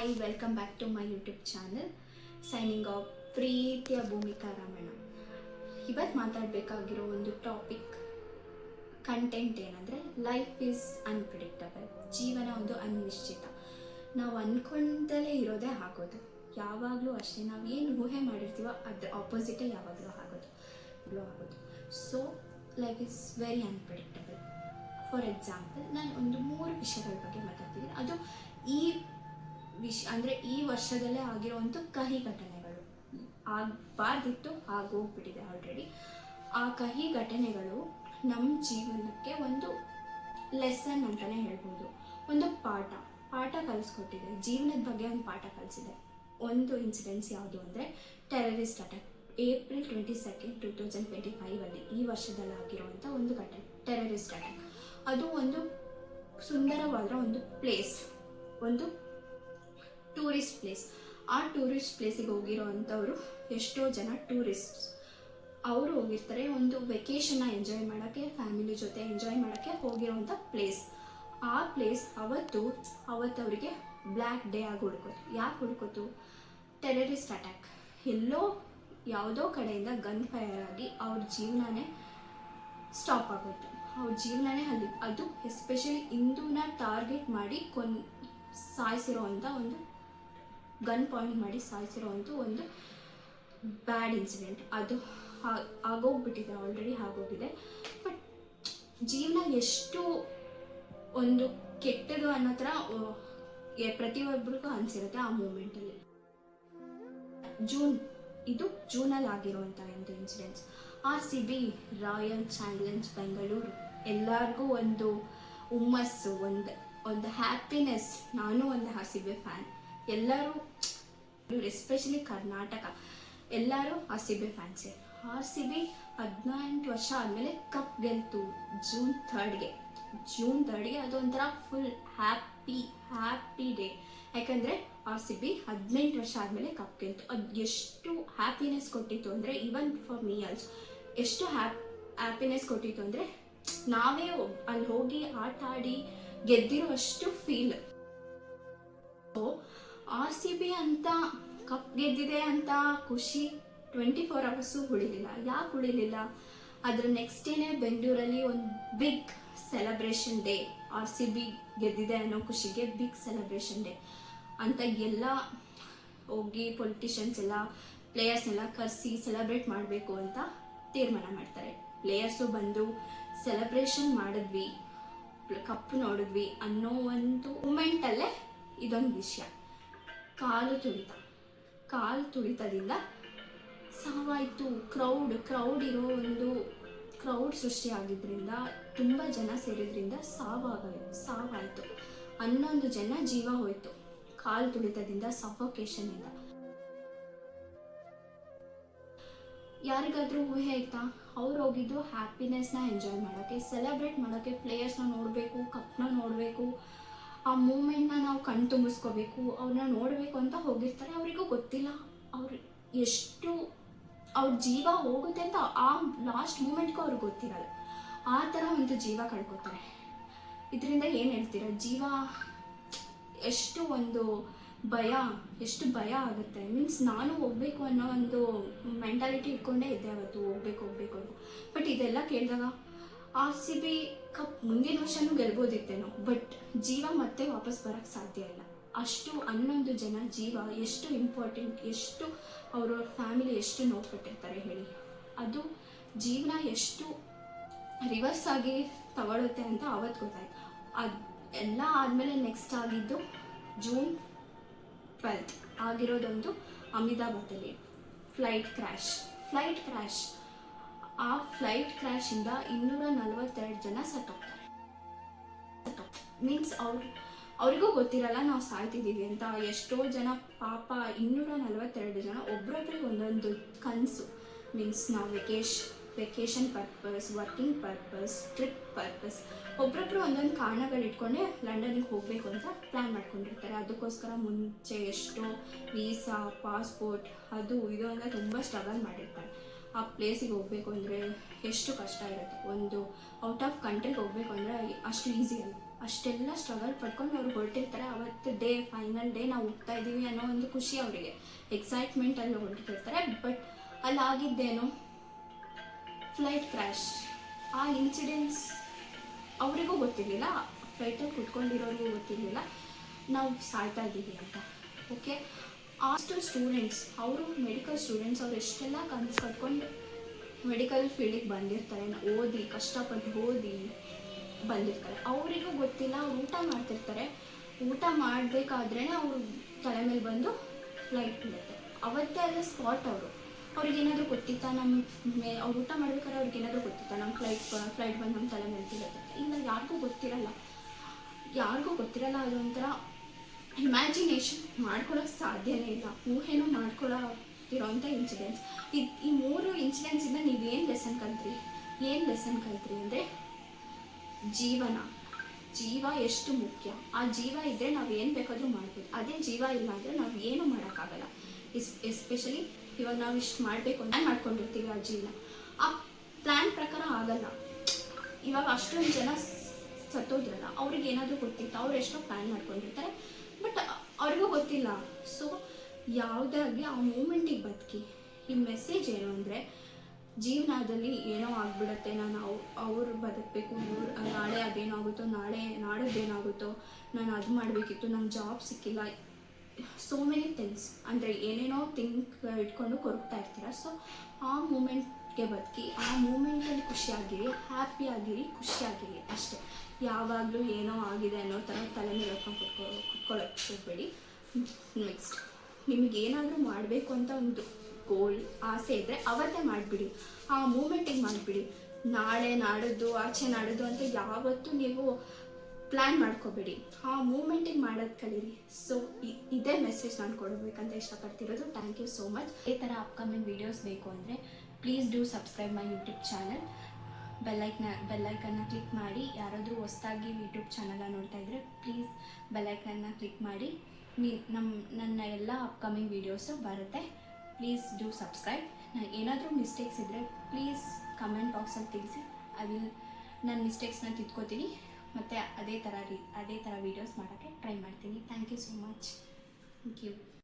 Hi, welcome back to my YouTube channel. Signing off ಪ್ರೀತಿಯ ಭೂಮಿಕಾ ರಾಮಣ್ಣ. ಇವತ್ತು ಮಾತಾಡಬೇಕಾಗಿರೋ ಒಂದು ಟಾಪಿಕ್ ಕಂಟೆಂಟ್ ಏನಂದರೆ, ಲೈಫ್ ಈಸ್ ಅನ್ಪ್ರಿಡಿಕ್ಟಬಲ್. ಜೀವನ ಒಂದು ಅನಿಶ್ಚಿತ. ನಾವು ಅಂದ್ಕೊಂಡಲೇ ಇರೋದೇ ಆಗೋದು. ಯಾವಾಗಲೂ ಅಷ್ಟೇ, ನಾವು ಏನು ಊಹೆ ಮಾಡಿರ್ತೀವೋ ಅದ್ರ ಆಪೋಸಿಟೇ ಯಾವಾಗಲೂ ಆಗೋದು. So life is very unpredictable. For example, ನಾನು ಒಂದು 3 ವಿಷಯಗಳ ಬಗ್ಗೆ ಮಾತಾಡ್ತಿದ್ದೀನಿ. ಅದು ಈ ವರ್ಷದಲ್ಲೇ ಆಗಿರೋವಂಥ ಕಹಿ ಘಟನೆಗಳು. ಆಗಬಾರ್ದಿತ್ತು, ಆಗೋಗ್ಬಿಟ್ಟಿದೆ ಆಲ್ರೆಡಿ. ಆ ಕಹಿ ಘಟನೆಗಳು ನಮ್ಮ ಜೀವನಕ್ಕೆ ಒಂದು ಲೆಸನ್ ಅಂತಲೇ ಹೇಳ್ಬೋದು. ಒಂದು ಪಾಠ ಕಲಿಸ್ಕೊಟ್ಟಿದೆ. ಜೀವನದ ಬಗ್ಗೆ ಒಂದು ಪಾಠ ಕಲಿಸಿದೆ. ಒಂದು ಇನ್ಸಿಡೆನ್ಸ್ ಯಾವುದು ಅಂದರೆ, ಟೆರರಿಸ್ಟ್ ಅಟ್ಯಾಕ್. ಏಪ್ರಿಲ್ 22, 2025 ಈ ವರ್ಷದಲ್ಲಿ ಆಗಿರುವಂಥ ಒಂದು ಘಟನೆ, ಟೆರರಿಸ್ಟ್ ಅಟ್ಯಾಕ್. ಅದು ಒಂದು ಸುಂದರವಾದ ಒಂದು ಪ್ಲೇಸ್, ಒಂದು ಟೂರಿಸ್ಟ್ ಪ್ಲೇಸ್. ಆ ಟೂರಿಸ್ಟ್ ಪ್ಲೇಸಿಗೆ ಹೋಗಿರೋ ಅಂಥವ್ರು ಎಷ್ಟೋ ಜನ ಟೂರಿಸ್ಟ್ಸ್. ಅವರು ಹೋಗಿರ್ತಾರೆ ಒಂದು ವೆಕೇಷನ್ನ ಎಂಜಾಯ್ ಮಾಡೋಕ್ಕೆ, ಫ್ಯಾಮಿಲಿ ಜೊತೆ ಎಂಜಾಯ್ ಮಾಡೋಕ್ಕೆ ಹೋಗಿರೋವಂಥ ಪ್ಲೇಸ್. ಆ ಪ್ಲೇಸ್ ಅವತ್ತು ಅವರಿಗೆ ಬ್ಲ್ಯಾಕ್ ಡೇ ಆಗಿ ಹುಡ್ಕೋತು. ಯಾಕೆ ಹುಡ್ಕೋತು? Terrorist attack. ಯಾವುದೋ ಕಡೆಯಿಂದ ಗನ್ ಫೈರ್ ಆಗಿ ಅವ್ರ ಜೀವನನೇ ಸ್ಟಾಪ್ ಆಗೋಯ್ತು. ಅವ್ರ ಜೀವನನೇ ಅದು ಎಸ್ಪೆಷಲಿ ಹಿಂದೂನ ಟಾರ್ಗೆಟ್ ಮಾಡಿ ಸಾಯಿಸಿರೋ ಅಂಥ ಒಂದು ಗನ್ ಪಾಯಿಂಟ್ ಮಾಡಿ ಸಾಯಿಸಿರೋವಂಥ ಒಂದು ಬ್ಯಾಡ್ ಇನ್ಸಿಡೆಂಟ್. ಅದು ಆಗೋಗ್ಬಿಟ್ಟಿದೆ, ಆಲ್ರೆಡಿ ಆಗೋಗಿದೆ. ಬಟ್ ಜೀವನ ಎಷ್ಟು ಒಂದು ಕೆಟ್ಟದು ಅನ್ನೋ ಥರ ಪ್ರತಿಯೊಬ್ಬರಿಗೂ ಅನಿಸಿರುತ್ತೆ ಆ ಮೂಮೆಂಟಲ್ಲಿ. ಜೂನಲ್ಲಿ ಆಗಿರುವಂಥ ಒಂದು incidents. RCB royal challenge Bengaluru ಎಲ್ಲರಿಗೂ ಒಂದು ಹುಮ್ಮಸ್ಸು, ಒಂದು ಹ್ಯಾಪಿನೆಸ್. ನಾನು ಒಂದು RCB ಫ್ಯಾನ್. ಎಲ್ಲರೂ, ಎಸ್ಪೆಷಲಿ ಕರ್ನಾಟಕ, ಎಲ್ಲರೂ RCB ಫ್ಯಾನ್ಸೇ. RCB 18 ವರ್ಷ ಆದಮೇಲೆ ಕಪ್ ಗೆಲ್ತು ಜೂನ್ 3ಗೆ. ಅದೊಂಥರ ಫುಲ್ ಹ್ಯಾಪಿ ಡೇ. ಯಾಕಂದರೆ RCB 18 ವರ್ಷ ಆದಮೇಲೆ ಕಪ್ ಗೆಲ್ತು. ಅದು ಎಷ್ಟು ಹ್ಯಾಪಿನೆಸ್ ಕೊಟ್ಟಿತ್ತು ಅಂದರೆ, ಈವನ್ ಫಾರ್ ಮೀ ಆಲ್ಸೋ ಎಷ್ಟು ಹ್ಯಾಪಿನೆಸ್ ಕೊಟ್ಟಿತ್ತು ಅಂದರೆ, ನಾವೇ ಅಲ್ಲಿ ಹೋಗಿ ಆಟ ಆಡಿ ಗೆದ್ದಿರೋ ಅಷ್ಟು ಫೀಲ್. ಸೊ RCB ಅಂತ ಕಪ್ ಗೆದ್ದಿದೆ ಅಂತ ಖುಷಿ 24 ಅವರ್ಸು ಉಳಿಲಿಲ್ಲ. ಯಾಕೆ ಉಳಿಲಿಲ್ಲ? ಅದರ ನೆಕ್ಸ್ಟ್ ಡೇನೇ ಬೆಂಗಳೂರಲ್ಲಿ ಒಂದು ಬಿಗ್ ಸೆಲೆಬ್ರೇಷನ್ ಡೇ. RCB ಗೆದ್ದಿದೆ ಅನ್ನೋ ಖುಷಿಗೆ ಬಿಗ್ ಸೆಲೆಬ್ರೇಷನ್ ಡೇ ಅಂತ ಎಲ್ಲ ಹೋಗಿ ಪೊಲಿಟಿಷಿಯನ್ಸ್ ಎಲ್ಲ ಪ್ಲೇಯರ್ಸ್ನೆಲ್ಲ ಕರೆಸಿ ಸೆಲೆಬ್ರೇಟ್ ಮಾಡಬೇಕು ಅಂತ ತೀರ್ಮಾನ ಮಾಡ್ತಾರೆ. ಪ್ಲೇಯರ್ಸು ಬಂದು ಸೆಲೆಬ್ರೇಷನ್ ಮಾಡಿದ್ವಿ, ಕಪ್ ನೋಡಿದ್ವಿ ಅನ್ನೋ ಒಂದು ಮೂಮೆಂಟಲ್ಲೇ ಇದೊಂದು ವಿಷಯ. ಕಾಲು ತುಳಿತದಿಂದ ಸಾವಾಯಿತು. ಕ್ರೌಡ್ ಸೃಷ್ಟಿಯಾಗಿದ್ದರಿಂದ, ತುಂಬ ಜನ ಸೇರಿದ್ರಿಂದ ಸಾವಾಯಿತು. 11 ಜನ ಜೀವ ಹೋಯಿತು ಕಾಲು ತುಳಿತದಿಂದ, ಸಫೋಕೇಶನ್ನಿಂದ. ಯಾರಿಗಾದ್ರೂ ಊಹೆ ಆಯ್ತಾ? ಅವ್ರು ಹೋಗಿದ್ದು ಹ್ಯಾಪಿನೆಸ್ನ ಎಂಜಾಯ್ ಮಾಡೋಕ್ಕೆ, ಸೆಲೆಬ್ರೇಟ್ ಮಾಡೋಕ್ಕೆ, ಪ್ಲೇಯರ್ಸ್ನ ನೋಡಬೇಕು, ಕಪ್ನ ನೋಡಬೇಕು, ಆ ಮೂಮೆಂಟ್ನ ನಾವು ಕಣ್ ತುಂಬಿಸ್ಕೋಬೇಕು, ಅವ್ರನ್ನ ನೋಡಬೇಕು ಅಂತ ಹೋಗಿರ್ತಾರೆ. ಅವರಿಗೂ ಗೊತ್ತಿಲ್ಲ ಅವ್ರ ಜೀವ ಹೋಗುತ್ತೆ ಅಂತ. ಆ ಲಾಸ್ಟ್ ಮೂಮೆಂಟ್ಗೂ ಅವ್ರಿಗೆ ಗೊತ್ತಿರಲ್ಲ. ಆ ಥರ ಒಂದು ಜೀವ ಕಳ್ಕೊತಾರೆ. ಇದರಿಂದ ಏನು ಹೇಳ್ತೀರ? ಜೀವ ಎಷ್ಟು ಭಯ ಆಗುತ್ತೆ. ಮೀನ್ಸ್ ನಾನು ಹೋಗ್ಬೇಕು ಅನ್ನೋ ಒಂದು ಮೆಂಟಾಲಿಟಿ ಇಟ್ಕೊಂಡೇ ಇದ್ದೆ ಅವತ್ತು, ಹೋಗ್ಬೇಕು ಅಂತ. ಬಟ್ ಇದೆಲ್ಲ ಕೇಳಿದಾಗ RCB ಕಪ್ ಮುಂದಿನ ವರ್ಷನೂ ಗೆಲ್ಬೋದಿತ್ತೇನೋ, ಬಟ್ ಜೀವ ಮತ್ತೆ ವಾಪಸ್ ಬರೋಕ್ಕೆ ಸಾಧ್ಯ ಇಲ್ಲ. ಅಷ್ಟು 11 ಜನ ಜೀವ ಎಷ್ಟು ಇಂಪಾರ್ಟೆಂಟ್, ಎಷ್ಟು ಅವ್ರವ್ರ ಫ್ಯಾಮಿಲಿ ಎಷ್ಟು ನೋಡ್ಕೊಟ್ಟಿರ್ತಾರೆ ಹೇಳಿ. ಅದು ಜೀವನ ಎಷ್ಟು ರಿವರ್ಸ್ ಆಗಿ ತಗೊಳುತ್ತೆ ಅಂತ ಅವತ್ತು ಗೊತ್ತಾಯ್ತು. ಎಲ್ಲ ಆದಮೇಲೆ ನೆಕ್ಸ್ಟ್ ಆಗಿದ್ದು ಜೂನ್ 12 ಆಗಿರೋದೊಂದು ಅಹಮದಾಬಾದಲ್ಲಿ ಫ್ಲೈಟ್ ಕ್ರ್ಯಾಶ್. ಆ ಫ್ಲೈಟ್ ಕ್ರ್ಯಾಶಿಂದ 242 ಜನ ಸತ್ತೋಗ್ತಾರೆ. ಮೀನ್ಸ್ ಅವರಿಗೂ ಗೊತ್ತಿರಲ್ಲ ನಾವು ಸಾಯ್ತಿದ್ದೀವಿ ಅಂತ. ಎಷ್ಟೋ ಜನ ಪಾಪ 242 ಜನ ಒಬ್ರೊಬ್ರಿಗೆ ಒಂದೊಂದು ಕನಸು. ಮೀನ್ಸ್ ನಾವು vacation purpose, working purpose, trip purpose, ಒಬ್ರೊಬ್ರು ಒಂದೊಂದು ಕಾರಣಗಳಿಟ್ಕೊಂಡೆ ಲಂಡನ್ಗೆ ಹೋಗಬೇಕು ಅಂತ ಪ್ಲ್ಯಾನ್ ಮಾಡ್ಕೊಂಡಿರ್ತಾರೆ. ಅದಕ್ಕೋಸ್ಕರ ಮುಂಚೆ ಎಷ್ಟೋ ವೀಸಾ, ಪಾಸ್ಪೋರ್ಟ್, ಅದು ಇದು ಅಂತ ತುಂಬ ಸ್ಟ್ರಗಲ್ ಮಾಡಿರ್ತಾರೆ. ಆ ಪ್ಲೇಸಿಗೆ ಹೋಗಬೇಕು ಅಂದರೆ ಎಷ್ಟು ಕಷ್ಟ ಇರುತ್ತೆ. ಒಂದು ಔಟ್ ಆಫ್ ಕಂಟ್ರಿಗೆ ಹೋಗಬೇಕು ಅಂದರೆ ಅಷ್ಟು ಈಸಿ ಅಲ್ಲ. ಅಷ್ಟೆಲ್ಲ ಸ್ಟ್ರಗಲ್ ಪಡ್ಕೊಂಡು ಅವ್ರು ಹೊರಟಿರ್ತಾರೆ. ಅವತ್ತು ಡೇ ಫೈನಲ್ ಡೇ ನಾವು ಹೋಗ್ತಾ ಇದ್ದೀವಿ ಅನ್ನೋ ಒಂದು ಖುಷಿ ಅವರಿಗೆ, ಎಕ್ಸೈಟ್ಮೆಂಟಲ್ಲಿ ಹೊರಟಿರ್ತಾರೆ. ಬಟ್ ಅಲ್ಲಾಗಿದ್ದೇನು, ಫ್ಲೈಟ್ ಕ್ರ್ಯಾಶ್. ಆ ಇನ್ಸಿಡೆಂಟ್ಸ್ ಅವರಿಗೂ ಗೊತ್ತಿರಲಿಲ್ಲ, ಫ್ಲೈಟಲ್ಲಿ ಕುತ್ಕೊಂಡಿರೋರಿಗೂ ಗೊತ್ತಿರಲಿಲ್ಲ ನಾವು ಸಾಯ್ತಾ ಇದ್ದೀವಿ ಅಂತ. ಓಕೆ, ಅಷ್ಟು ಸ್ಟೂಡೆಂಟ್ಸ್, ಅವರು ಮೆಡಿಕಲ್ ಸ್ಟೂಡೆಂಟ್ಸ್, ಅವ್ರು ಎಷ್ಟೆಲ್ಲ ಕನಸು ಕಟ್ಕೊಂಡು ಮೆಡಿಕಲ್ ಫೀಲ್ಡಿಗೆ ಬಂದಿರ್ತಾರೆ, ಓದಿ ಕಷ್ಟಪಟ್ಟು ಓದಿ ಬಂದಿರ್ತಾರೆ. ಅವರಿಗೂ ಗೊತ್ತಿಲ್ಲ, ಅವ್ರು ಊಟ ಮಾಡ್ತಿರ್ತಾರೆ, ಊಟ ಮಾಡಬೇಕಾದ್ರೇ ಅವ್ರ ತಲೆ ಮೇಲೆ ಬಂದು ಫ್ಲೈಟ್ ಬೀಳುತ್ತೆ. ಅವತ್ತೇ ಅಲ್ಲೇ ಸ್ಪಾಟ್ ಅವ್ರಿಗೇನಾದರೂ ಗೊತ್ತಿತ್ತಾ, ಅವ್ರು ಊಟ ಮಾಡ್ಬೇಕಾದ್ರೆ ಅವ್ರಿಗೇನಾದರೂ ಗೊತ್ತಿತ್ತಾ ನಮ್ಮ ಫ್ಲೈಟ್ ಬಂದು ನಮ್ಮ ತಲೆ ಮೇಲೆ ಬೀಳುತ್ತೆ? ಇಲ್ಲ, ಯಾರಿಗೂ ಗೊತ್ತಿರಲ್ಲ. ಅದೊಂಥರ ಇಮ್ಯಾಜಿನೇಷನ್ ಮಾಡ್ಕೊಳ್ಳೋಕೆ ಸಾಧ್ಯನೇ ಇಲ್ಲ, ಊಹೆನೂ ಮಾಡ್ಕೊಳ್ಳೋತಿರೋಂಥ ಇನ್ಸಿಡೆಂಟ್ಸ್. ಈ 3 ಇನ್ಸಿಡೆಂಟ್ಸಿಂದ ನೀವೇನು ಲೆಸನ್ ಕಲ್ತ್ರಿ ಅಂದರೆ, ಜೀವ ಎಷ್ಟು ಮುಖ್ಯ. ಆ ಜೀವ ಇದ್ದರೆ ನಾವು ಏನು ಬೇಕಾದರೂ ಮಾಡ್ಬೋದು. ಅದೇ ಜೀವ ಇಲ್ಲ ಅಂದರೆ ನಾವು ಏನೂ ಮಾಡೋಕ್ಕಾಗಲ್ಲ. ಎಸ್ಪೆಷಲಿ ಇವಾಗ ನಾವು ಇಷ್ಟು ಮಾಡಬೇಕು ಅಂತ ಮಾಡ್ಕೊಂಡಿರ್ತೀವಿ, ಆ ಜೀವನ ಆ ಪ್ಲ್ಯಾನ್ ಪ್ರಕಾರ ಆಗಲ್ಲ. ಇವಾಗ ಅಷ್ಟೊಂದು ಜನ ಸತ್ತೋದ್ರಲ್ಲ, ಅವ್ರಿಗೆ ಏನಾದರೂ ಗೊತ್ತಿತ್ತು, ಅವ್ರು ಎಷ್ಟೋ ಪ್ಲ್ಯಾನ್ ಮಾಡ್ಕೊಂಡಿರ್ತಾರೆ, ಬಟ್ ಅವ್ರಿಗೂ ಗೊತ್ತಿಲ್ಲ. ಸೊ ಯಾವುದೇ ಆಗಲಿ ಆ ಮೂಮೆಂಟಿಗೆ ಬದುಕಿ. ಈ ಮೆಸೇಜ್ ಏನು ಅಂದರೆ, ಜೀವನದಲ್ಲಿ ಏನೋ ಆಗಿಬಿಡುತ್ತೆ, ನಾನು ಅವ್ರು ಬದುಕಬೇಕು, ನಾಳೆ ಅದೇನಾಗುತ್ತೋ, ನಾಡದ್ದೇನಾಗುತ್ತೋ, ನಾನು ಅದು ಮಾಡಬೇಕಿತ್ತು, ನಂಗೆ ಜಾಬ್ ಸಿಕ್ಕಿಲ್ಲ, ಸೋ ಮೆನಿ ಥಿಂಗ್ಸ್ ಅಂದರೆ ಏನೇನೋ ಇಟ್ಕೊಂಡು ಕೊರಗ್ತಾ ಇರ್ತೀರ. ಸೊ ಆ ಮೂಮೆಂಟ್ಗೆ ಬದುಕಿ, ಆ ಮೂಮೆಂಟಲ್ಲಿ ಖುಷಿಯಾಗಿರಿ, ಹ್ಯಾಪಿಯಾಗಿರಿ, ಖುಷಿಯಾಗಿರಿ ಅಷ್ಟೇ. ಯಾವಾಗಲೂ ಏನೋ ಆಗಿದೆ ಅನ್ನೋ ಥರ ತಲೆ ಮೇಲೆ ಹೊತ್ಕೊಂಡು ಕುತ್ಕೊಳ್ಳೋಕ್ಕೆ ಹೋಗಬೇಡಿ. ನೆಕ್ಸ್ಟ್, ನಿಮಗೇನಾದರೂ ಮಾಡಬೇಕು ಅಂತ ಒಂದು ಗೋಲ್, ಆಸೆ ಇದ್ದರೆ ಅವತ್ತೇ ಮಾಡಿಬಿಡಿ, ಆ ಮೂಮೆಂಟಿಗೆ ಮಾಡಿಬಿಡಿ. ನಾಳೆ ನಾಡಿದ್ದು ಆಚೆ ನಾಡಿದ್ದು ಅಂತ ಯಾವತ್ತೂ ನೀವು ಪ್ಲ್ಯಾನ್ ಮಾಡ್ಕೋಬೇಡಿ, ಆ ಮೂಮೆಂಟಿಗೆ ಮಾಡೋದು ಕಲೀರಿ. ಸೊ ಇದೇ ಮೆಸೇಜ್ ನಾನು ಕೊಡಬೇಕಂತ ಇಷ್ಟಪಡ್ತಿರೋದು. Thank you so much. ಇದೇ ಥರ ಅಪ್ಕಮಿಂಗ್ ವೀಡಿಯೋಸ್ ಬೇಕು ಅಂದರೆ please do subscribe my YouTube channel. ಬೆಲ್ಲೈಕನ್ನ ಕ್ಲಿಕ್ ಮಾಡಿ. ಯಾರಾದರೂ ಹೊಸದಾಗಿ ಯೂಟ್ಯೂಬ್ ಚಾನಲ್ನ ನೋಡ್ತಾ ಇದ್ದರೆ ಪ್ಲೀಸ್ ಬೆಲ್ಲೈಕನ್ನ ಕ್ಲಿಕ್ ಮಾಡಿ. ನನ್ನ ಎಲ್ಲ ಅಪ್ಕಮಿಂಗ್ ವೀಡಿಯೋಸು ಬರುತ್ತೆ. Please do subscribe. ಏನಾದರೂ ಮಿಸ್ಟೇಕ್ಸ್ ಇದ್ದರೆ ಪ್ಲೀಸ್ ಕಮೆಂಟ್ ಬಾಕ್ಸಲ್ಲಿ ತಿಳಿಸಿ. ನನ್ನ ಮಿಸ್ಟೇಕ್ಸ್ನ ತಿದ್ಕೋತೀನಿ, ಮತ್ತು ಅದೇ ಥರ ವೀಡಿಯೋಸ್ ಮಾಡೋಕ್ಕೆ ಟ್ರೈ ಮಾಡ್ತೀನಿ. Thank you so much. Thank you.